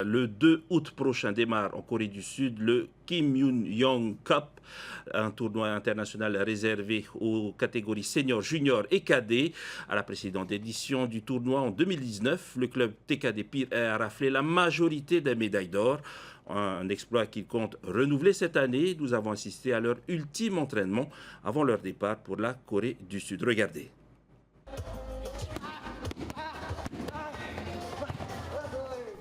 Le 2 août prochain démarre en Corée du Sud le Kim Yoon-young Cup, un tournoi international réservé aux catégories senior, junior et cadet. À la précédente édition du tournoi en 2019, le club TKD Pire a raflé la majorité des médailles d'or. Un exploit qu'ils comptent renouveler cette année. Nous avons assisté à leur ultime entraînement avant leur départ pour la Corée du Sud. Regardez.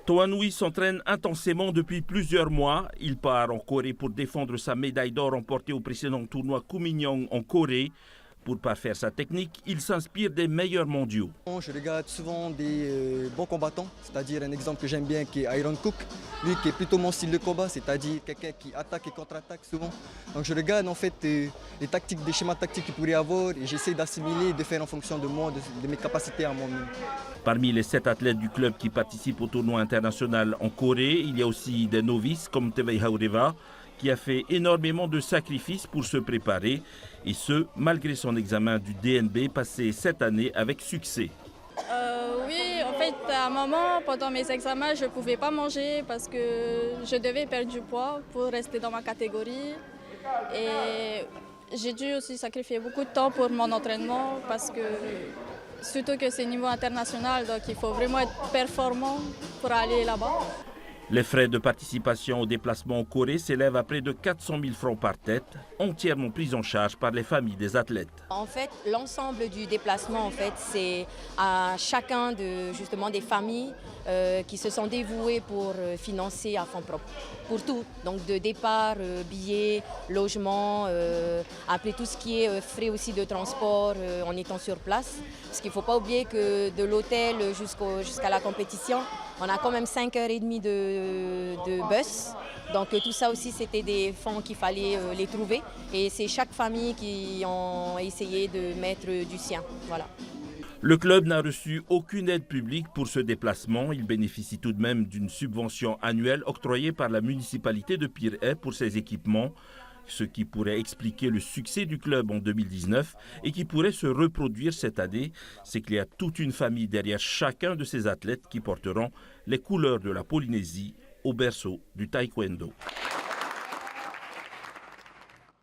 Toanui s'entraîne intensément depuis plusieurs mois. Il part en Corée pour défendre sa médaille d'or remportée au précédent tournoi Kumingyong en Corée. Pour parfaire sa technique, il s'inspire des meilleurs mondiaux. Je regarde souvent des bons combattants, c'est-à-dire un exemple que j'aime bien qui est Iron Cook, lui qui est plutôt mon style de combat, c'est-à-dire quelqu'un qui attaque et contre-attaque souvent. Donc je regarde en fait les tactiques, des schémas tactiques qu'il pourrait avoir et j'essaie d'assimiler, de faire en fonction de moi, de mes capacités à moi-même. Parmi les 7 athlètes du club qui participent au tournoi international en Corée, il y a aussi des novices comme Tevei Haureva, qui a fait énormément de sacrifices pour se préparer, et ce, malgré son examen du DNB passé cette année avec succès. Oui, en fait, à un moment, pendant mes examens, je ne pouvais pas manger parce que je devais perdre du poids pour rester dans ma catégorie. Et j'ai dû aussi sacrifier beaucoup de temps pour mon entraînement parce que, surtout que c'est niveau international, donc il faut vraiment être performant pour aller là-bas. Les frais de participation au déplacement en Corée s'élèvent à près de 400 000 francs par tête, entièrement pris en charge par les familles des athlètes. En fait, l'ensemble du déplacement, en fait, c'est à chacun justement des familles qui se sont dévouées pour financer à fonds propres. Pour tout, donc de départ, billets, logement, après tout ce qui est frais aussi de transport en étant sur place. Parce qu'il ne faut pas oublier que de l'hôtel jusqu'à la compétition, on a quand même 5h30 de bus. Donc tout ça aussi, c'était des fonds qu'il fallait les trouver. Et c'est chaque famille qui ont essayé de mettre du sien. Voilà. Le club n'a reçu aucune aide publique pour ce déplacement. Il bénéficie tout de même d'une subvention annuelle octroyée par la municipalité de Pire-Ey pour ses équipements. Ce qui pourrait expliquer le succès du club en 2019 et qui pourrait se reproduire cette année, c'est qu'il y a toute une famille derrière chacun de ces athlètes qui porteront les couleurs de la Polynésie au berceau du taekwondo.